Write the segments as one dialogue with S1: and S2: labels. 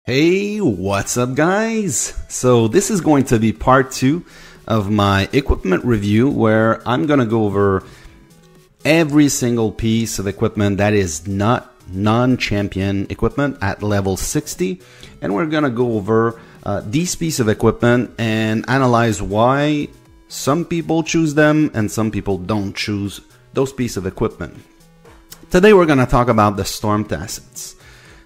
S1: Hey, what's up guys? So this is going to be part 2 of my equipment review where I'm gonna go over every single piece of equipment that is not non-champion equipment at level 60, and we're gonna go over these pieces of equipment and analyze why some people choose them and some people don't choose those pieces of equipment. Today we're gonna talk about the Storm Tassets.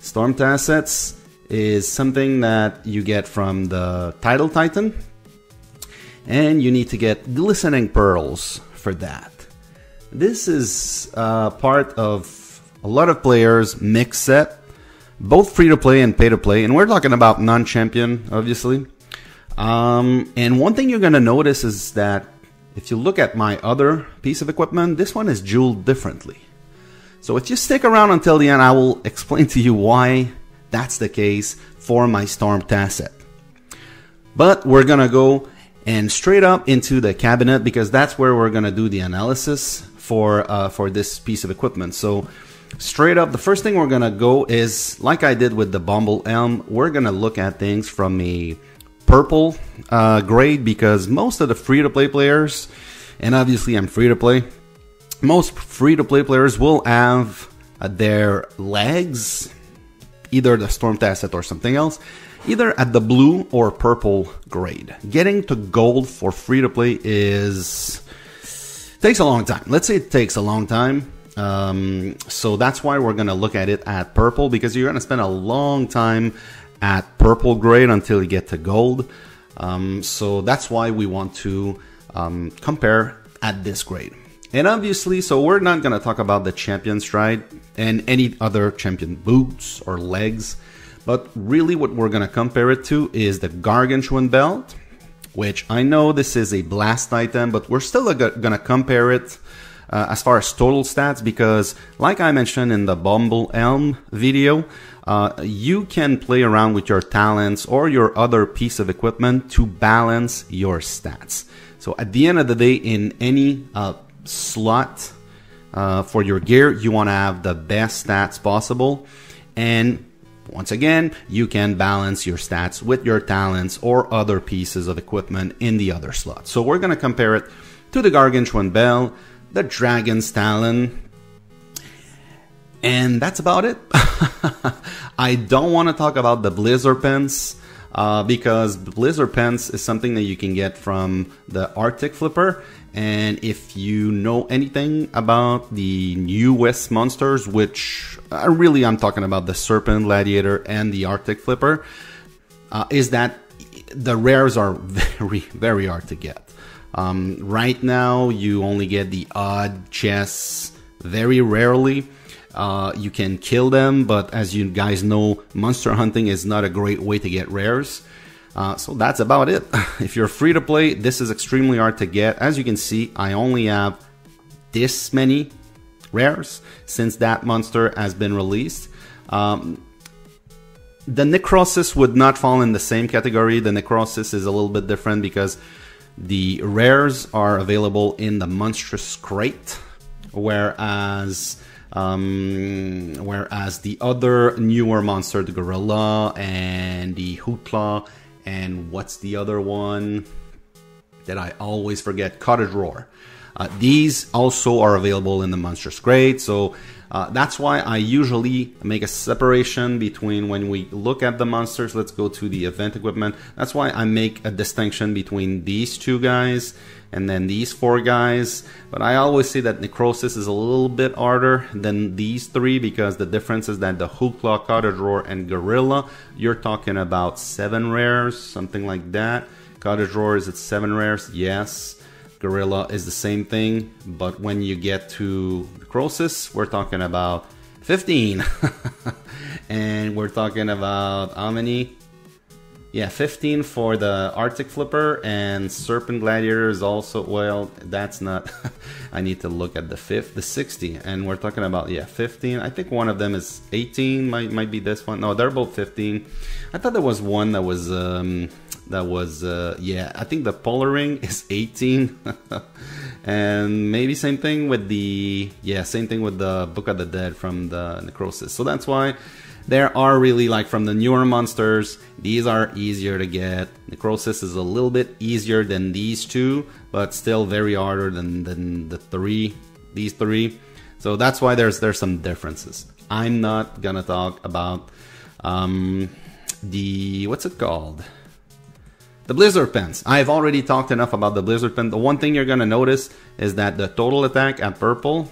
S1: Storm Tassets is something that you get from the Title Titan, and you need to get glistening pearls for that. This is part of a lot of players' mix set, both free to play and pay to play, and we're talking about non-champion, obviously. And one thing you're gonna notice is that if you look at my other piece of equipment, this one is jeweled differently. So if you stick around until the end, I will explain to you why that's the case for my Storm Tasset. But we're gonna go and straight up into the cabinet because that's where we're gonna do the analysis for this piece of equipment. So straight up, the first thing we're gonna go is, like I did with the Bumble Elm, we're gonna look at things from a purple grade, because most of the free-to-play players, and obviously I'm free-to-play, most free-to-play players will have their legs, either the Storm Tasset or something else, either at the blue or purple grade. Getting to gold for free-to-play takes a long time. Let's say it takes a long time. So that's why we're going to look at it at purple, because you're going to spend a long time at purple grade until you get to gold. So that's why we want to compare at this grade. And obviously, so we're not going to talk about the champion stride and any other champion boots or legs, but really what we're going to compare it to is the Gargantuan belt, which I know this is a blast item, but we're still going to compare it as far as total stats, because like I mentioned in the Bumble Elm video, you can play around with your talents or your other piece of equipment to balance your stats. So at the end of the day, in any slot for your gear, you want to have the best stats possible, and once again, you can balance your stats with your talents or other pieces of equipment in the other slot. So we're going to compare it to the Gargantuan bell, the Dragon's Talon, and that's about it. I don't want to talk about the Blizzard Pens, because Blizzard Pens is something that you can get from the Arctic Flipper. And if you know anything about the newest monsters, which I'm talking about the Serpent, Gladiator, and the Arctic Flipper, is that the rares are very, very hard to get. Right now, you only get the odd chests very rarely. You can kill them, but as you guys know, monster hunting is not a great way to get rares. So that's about it. If you're free to play, this is extremely hard to get. As you can see, I only have this many rares since that monster has been released. The Necrosis would not fall in the same category. The Necrosis is a little bit different because the rares are available in the Monstrous Crate, whereas the other newer monster, the Gorilla and the Hootlaw, and what's the other one that I always forget? Cottage Roar. These also are available in the Monstrous Crate, so that's why I usually make a separation between when we look at the monsters. Let's go to the event equipment. That's why I make a distinction between these two guys and then these 4 guys. But I always say that Necrosis is a little bit harder than these 3, because the difference is that the Hootlaw, Cottage Roar, and Gorilla, you're talking about 7 rares, something like that. Cottage Roar, is it 7 rares? Yes. Gorilla is the same thing, but when you get to Necrosis, we're talking about 15. And we're talking about how many? Yeah, 15 for the Arctic Flipper, and Serpent Gladiator is also, well, that's not, I need to look at the 60, and we're talking about, yeah, 15. I think one of them is 18, might be this one. No, they're both 15. I thought there was one that was, yeah, I think the Polar Ring is 18. And maybe same thing with the, yeah, same thing with the Book of the Dead from the Necrosis. So that's why There are really, like, from the newer monsters, these are easier to get. Necrosis is a little bit easier than these two, but still very harder than these three. So that's why there's some differences. I'm not gonna talk about what's it called? The Blizzard Pens. I've already talked enough about the Blizzard Pen. The one thing you're gonna notice is that the total attack at purple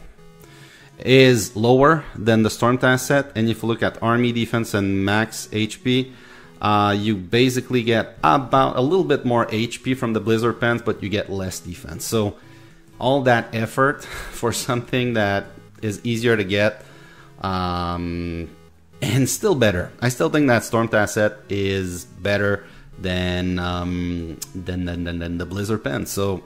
S1: is lower than the Storm Tasset, and if you look at army defense and max HP, you basically get about a little bit more HP from the Blizzard Pens, but you get less defense. So all that effort for something that is easier to get, and still better. I still think that Storm Tasset is better than the Blizzard Pens. So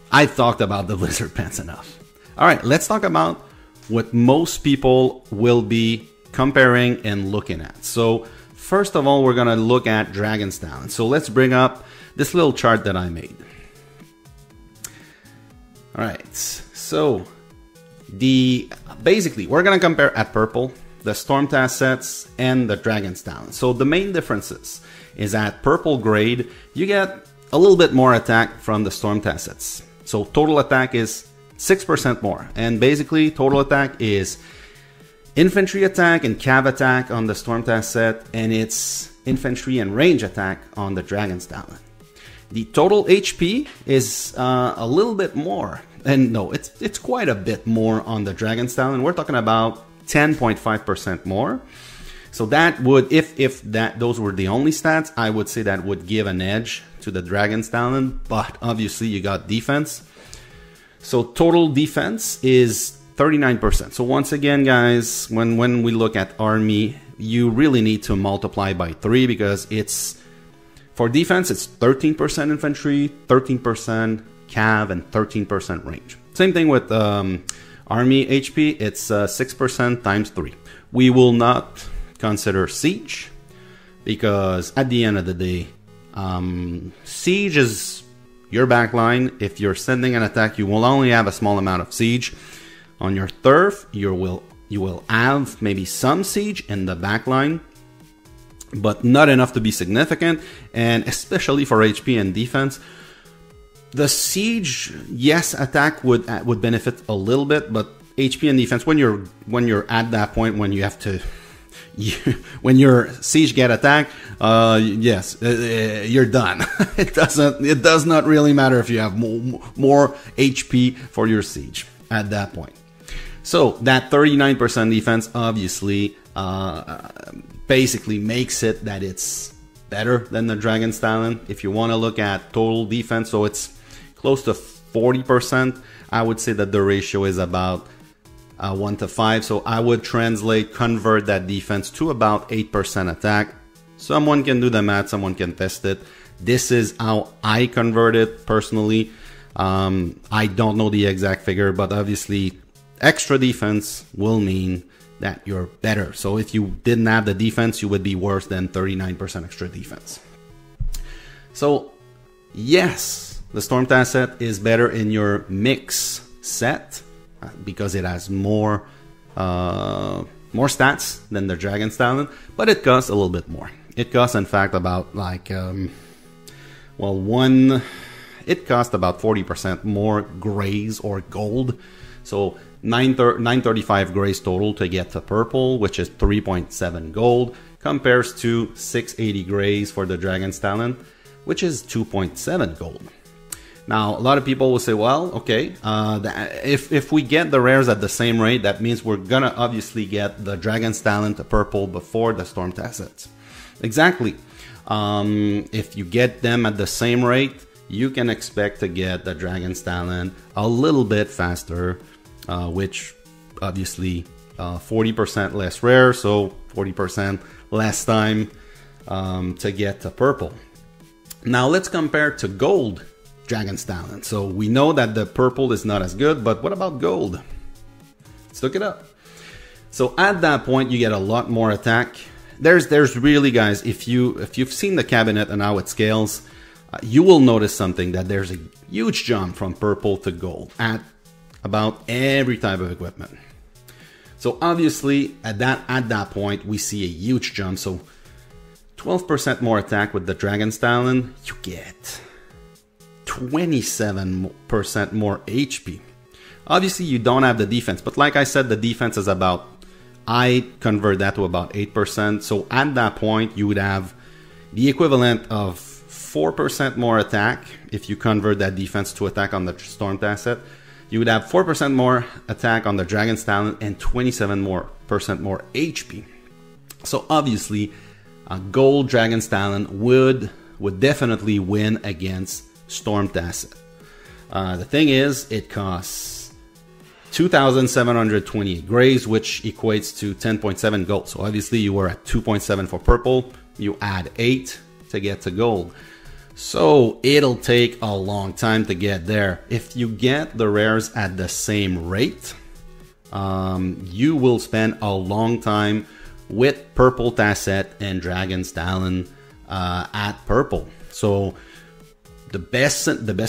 S1: I've talked about the Blizzard Pens enough. All right, let's talk about what most people will be comparing and looking at. So first of all, we're gonna look at Dragon's Talon. So let's bring up this little chart that I made. All right, so basically we're gonna compare at purple the Storm Tassets and the Dragon's Talon. So the main differences is at purple grade, you get a little bit more attack from the Storm Tassets. So total attack is 6% more, and basically total attack is infantry attack and cav attack on the Storm Tasset, and it's infantry and range attack on the Dragon's Talon. The total HP is a little bit more, and no, it's quite a bit more on the Dragon's Talon. We're talking about 10.5% more. So that would, if those were the only stats, I would say that would give an edge to the Dragon's Talon, but obviously you got defense. So total defense is 39%. So once again, guys, when we look at army, you really need to multiply by 3, because it's, for defense, it's 13% infantry, 13% cav, and 13% range. Same thing with army HP, it's 6% times 3. We will not consider siege, because at the end of the day, siege is your backline. If you're sending an attack, you will only have a small amount of siege. On your turf, you will have maybe some siege in the backline, but not enough to be significant. And especially for HP and defense, the siege, yes, attack would benefit a little bit, but HP and defense, when you're at that point when you have to, when your siege get attacked, yes, you're done. It does not really matter if you have more HP for your siege at that point. So that 39% defense obviously basically makes it that it's better than the Dragon's Talon. If you want to look at total defense, so it's close to 40%. I would say that the ratio is about 1 to 5. So I would convert that defense to about 8% attack. Someone can do the math, someone can test it. This is how I convert it personally. I don't know the exact figure, but obviously extra defense will mean that you're better. So if you didn't have the defense, you would be worse than 39% extra defense. So yes, the Storm Tasset is better in your mix set, because it has more stats than the Dragon's Talon, but it costs a little bit more. It costs, in fact, about like it costs about 40% more grays or gold. So 935 grays total to get to purple, which is 3.7 gold, compares to 680 grays for the Dragon's Talon, which is 2.7 gold. Now, a lot of people will say, well, okay, if we get the rares at the same rate, that means we're gonna obviously get the Dragon's Talon to purple before the Storm Tassets. Exactly. If you get them at the same rate, you can expect to get the Dragon's Talon a little bit faster, which obviously 40% less rare, so 40% less time to get to purple. Now let's compare to gold Dragon's Talon. So we know that the purple is not as good, but what about gold? Let's look it up. So at that point, you get a lot more attack. There's really, guys, if you've seen the cabinet and how it scales, you will notice something, that there's a huge jump from purple to gold at about every type of equipment. So obviously at that point we see a huge jump. So 12% more attack with the Dragon's Talon, you get 27% more HP. Obviously you don't have the defense, but like I said, the defense is about, I convert that to about 8%. So at that point you would have the equivalent of 4% more attack. If you convert that defense to attack on the Storm Tasset, you would have 4% more attack on the Dragon's Talon and 27% more HP. So obviously a gold Dragon's Talon would definitely win against Storm Tasset. The thing is, it costs 2,728 grays, which equates to 10.7 gold. So obviously you were at 2.7 for purple. You add 8 to get to gold. So it'll take a long time to get there. If you get the rares at the same rate, you will spend a long time with purple Tasset and Dragon's Talon at purple. So the best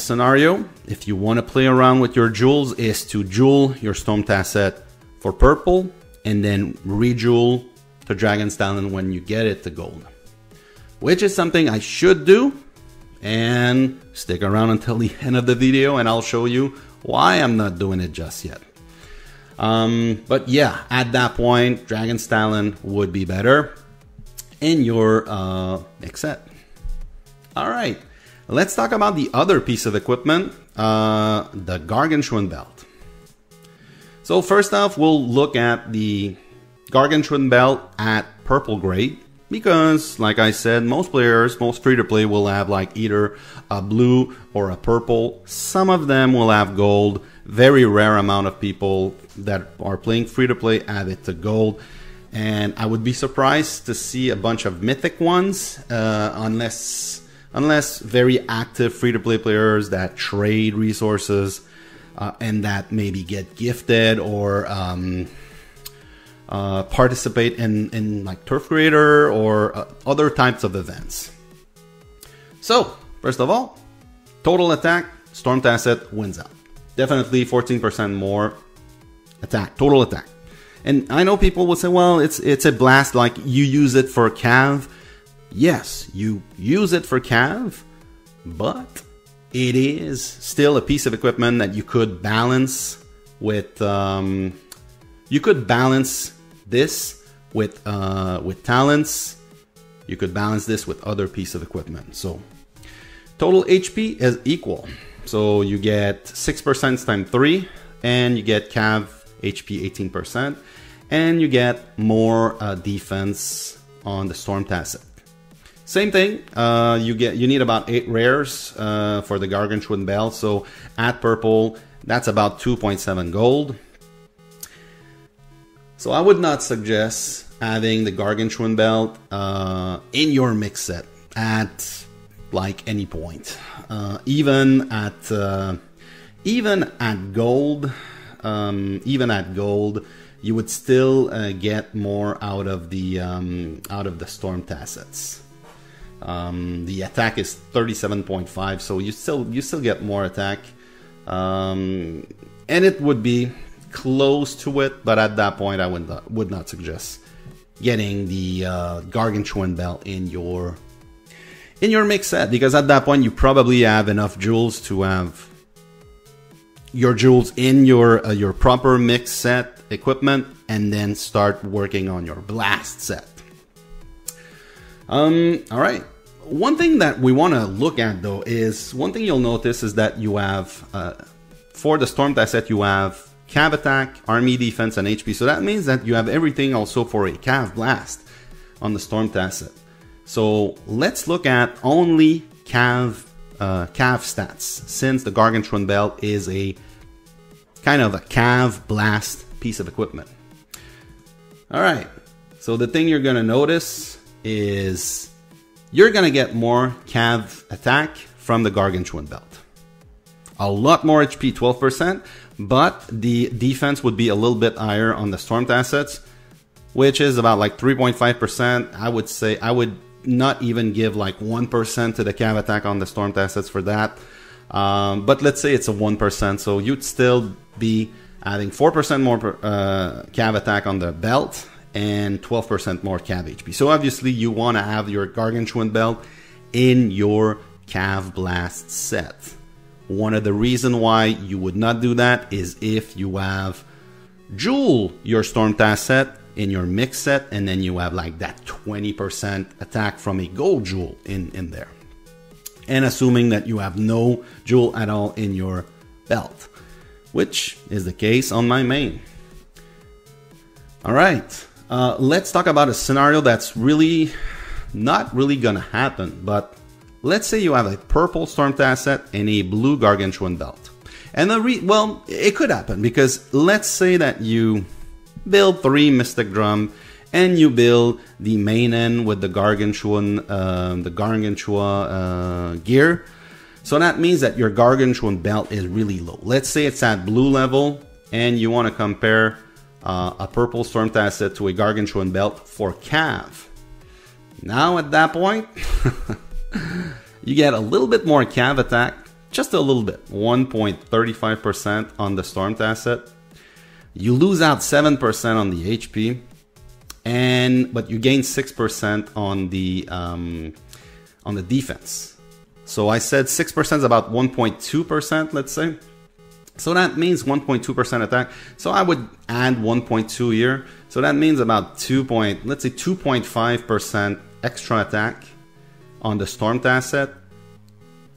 S1: scenario, if you want to play around with your jewels, is to jewel your Storm Tasset for purple and then rejewel to Dragon's Talon when you get it to gold, which is something I should do. And stick around until the end of the video and I'll show you why I'm not doing it just yet. But yeah, at that point, Dragon's Talon would be better in your next set. All right, let's talk about the other piece of equipment, the Gargantuan belt. So first off, we'll look at the Gargantuan belt at purple grade. Because, like I said, most players, most free-to-play will have like either a blue or a purple. Some of them will have gold. Very rare amount of people that are playing free-to-play have it to gold. And I would be surprised to see a bunch of mythic ones, unless very active free-to-play players that trade resources and that maybe get gifted or participate in like Turf Creator or other types of events. So first of all, total attack, Storm Tasset wins out. Definitely 14% more attack, total attack. And I know people will say, well, it's a blast, like you use it for cav. Yes, you use it for cav, but it is still a piece of equipment that you could balance with. You could balance this with talents. You could balance this with other piece of equipment. So total HP is equal. So you get 6% times 3, and you get cav HP 18%, and you get more defense on the Storm Tasset. Same thing. You need about 8 rares for the Gargantuan belt. So at purple, that's about 2.7 gold. So I would not suggest having the Gargantuan belt in your mix set at like any point. Even at gold, you would still get more out of the Storm Tassets. The attack is 37.5, so you still get more attack, and it would be close to it, but at that point I would not suggest getting the Gargantuan belt in your mix set, because at that point you probably have enough jewels to have your jewels in your proper mix set equipment, and then start working on your blast set. All right. One thing that we want to look at though is, one thing you'll notice is that you have for the Storm Tasset you have cav attack, army defense, and HP. So that means that you have everything also for a cav blast on the Storm Tasset. So let's look at only cav stats, since the Gargantuan belt is a kind of a cav blast piece of equipment. All right. So the thing you're going to notice is you're going to get more cav attack from the Gargantuan belt. A lot more HP, 12%, but the defense would be a little bit higher on the Storm Tassets, which is about like 3.5%. I would say I would not even give like 1% to the cav attack on the Storm Tassets for that. But let's say it's a 1%, so you'd still be adding 4% more cav attack on the belt, and 12% more cav HP. So obviously you want to have your Gargantuan belt in your cav blast set. One of the reasons why you would not do that is if you have Jewel your Storm Tasset in your mix set, and then you have like that 20% attack from a gold Jewel in there. And assuming that you have no Jewel at all in your belt, which is the case on my main. Alright, let's talk about a scenario that's really not really gonna happen, but let's say you have a purple Storm Tasset and a blue Gargantuan belt. And well, it could happen, because let's say that you build 3 Mystic Drum and you build the main end with the Gargantua gear. So that means that your Gargantuan belt is really low. Let's say it's at blue level and you want to compare a purple Storm Tasset to a Gargantuan belt for cav. Now at that point, you get a little bit more cav attack, just a little bit, 1.35% on the Storm Tasset. You lose out 7% on the HP, but you gain 6% on the defense. So I said 6% is about 1.2%, let's say. So that means 1.2% attack. So I would add 1.2 here. So that means about 2.5% extra attack on the Storm Tasset,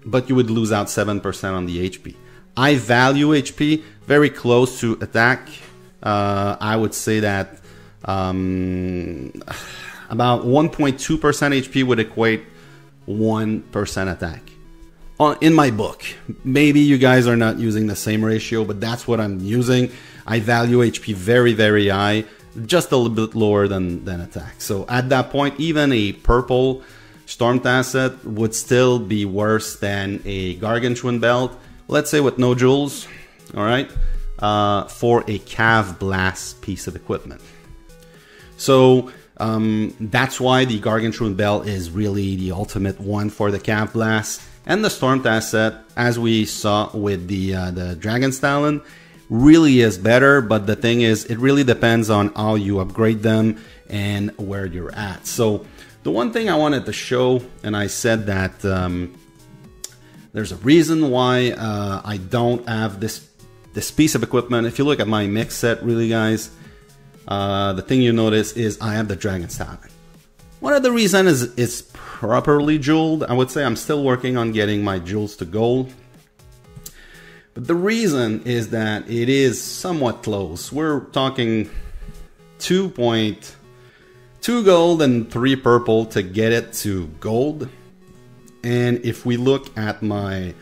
S1: but you would lose out 7% on the HP. I value HP very close to attack. I would say that about 1.2% HP would equate 1% attack. In my book, maybe you guys are not using the same ratio, but that's what I'm using. I value HP very, very high, just a little bit lower than attack. So at that point, even a purple Storm Tasset would still be worse than a Gargantuan belt, let's say with no jewels, all right, for a cav blast piece of equipment. So that's why the Gargantuan belt is really the ultimate one for the cav blast. And the Storm Tasset, as we saw with the Dragon's Talon, really is better. But the thing is, it really depends on how you upgrade them and where you're at. So the one thing I wanted to show, and I said that there's a reason why I don't have this piece of equipment. If you look at my mix set, really, guys, the thing you notice is I have the Dragon's Talon. One of the reasons is it's properly jeweled. I would say I'm still working on getting my jewels to gold. But the reason is that it is somewhat close. We're talking 2.2 gold and 3 purple to get it to gold. And if we look at my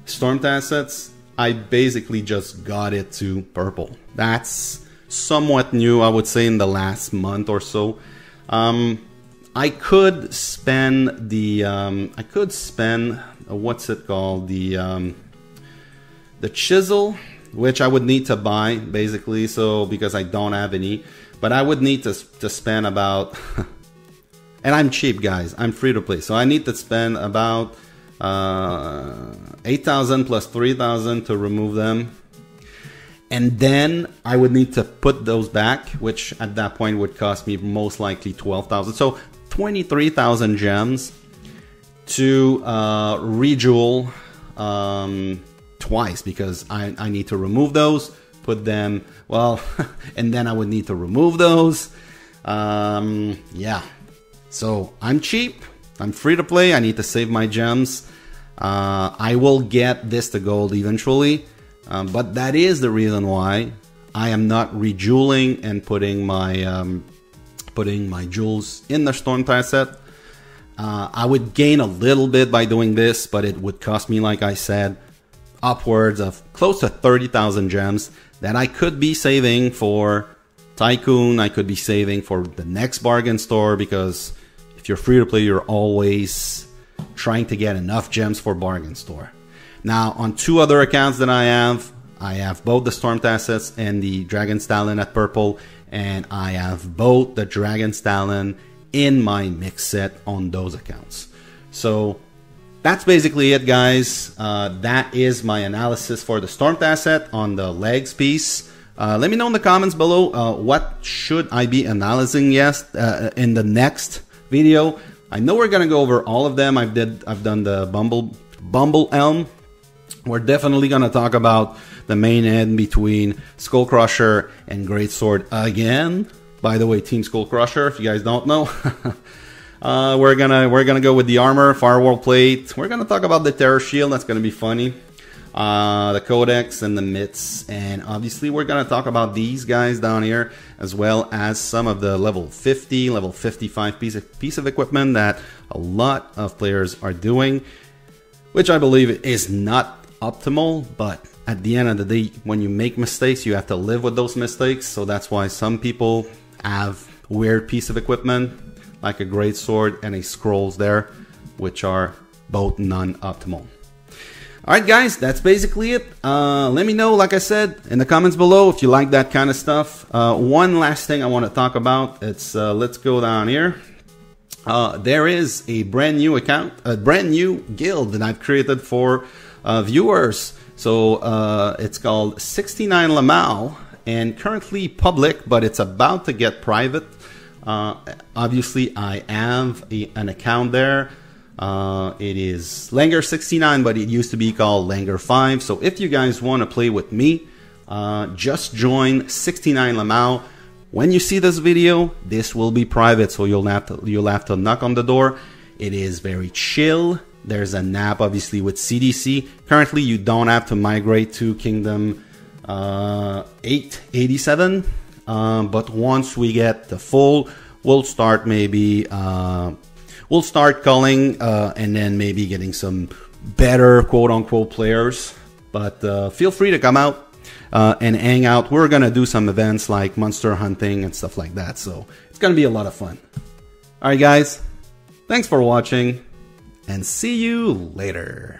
S1: Storm Tassets, I basically just got it to purple. That's somewhat new, I would say, in the last month or so. I could spend the what's it called, the chisel, which I would need to buy basically, so because I don't have any, but I would need to spend about and I'm cheap, guys, I'm free to play, so I need to spend about 8,000 plus 3,000 to remove them. And then I would need to put those back, which at that point would cost me most likely 12,000. So 23,000 gems to rejewel twice, because I need to remove those, put them, well, and then I would need to remove those. Yeah. So I'm cheap. I'm free to play. I need to save my gems. I will get this to gold eventually. But that is the reason why I am not rejeweling and putting my jewels in the Storm Tasset. I would gain a little bit by doing this, but it would cost me, like I said, upwards of close to 30,000 gems that I could be saving for Tycoon. I could be saving for the next bargain store, because if you're free to play, you're always trying to get enough gems for bargain store. Now, on 2 other accounts that I have both the Storm Tassets and the Dragon's Talon at purple, and I have both the Dragon's Talon in my mix set on those accounts. So that's basically it, guys. That is my analysis for the Storm Tasset on the legs piece. Let me know in the comments below what should I be analyzing in the next video. I know we're gonna go over all of them. I've done the Bumble Elm. We're definitely gonna talk about the main end between Skull Crusher and Greatsword again. By the way, Team Skull Crusher, if you guys don't know. We're gonna go with the armor, firewall plate. We're gonna talk about the terror shield. That's gonna be funny. The codex and the mitts, and obviously we're gonna talk about these guys down here, as well as some of the level 50, level 55 piece of equipment that a lot of players are doing, which I believe is not optimal, but at the end of the day, when you make mistakes, you have to live with those mistakes. So that's why some people have weird piece of equipment like a greatsword and a scrolls there, which are both non-optimal. Alright guys, that's basically it. Let me know, like I said, in the comments below if you like that kind of stuff. One last thing I want to talk about, it's let's go down here. There is a brand new account, a brand new guild that I've created for viewers. So it's called 69 LMAO, and currently public, but it's about to get private. Obviously I have an account there. It is Langer 69, but it used to be called Langer 5. So if you guys want to play with me, just join 69 LMAO. When you see this video, this will be private, so you'll have to knock on the door. It is very chill. There's a nap, obviously, with CDC. Currently, you don't have to migrate to Kingdom 887, but once we get the full, we'll start maybe. We'll start culling and then maybe getting some better quote-unquote players. But feel free to come out and hang out. We're going to do some events like monster hunting and stuff like that. So it's going to be a lot of fun. All right, guys. Thanks for watching, and see you later.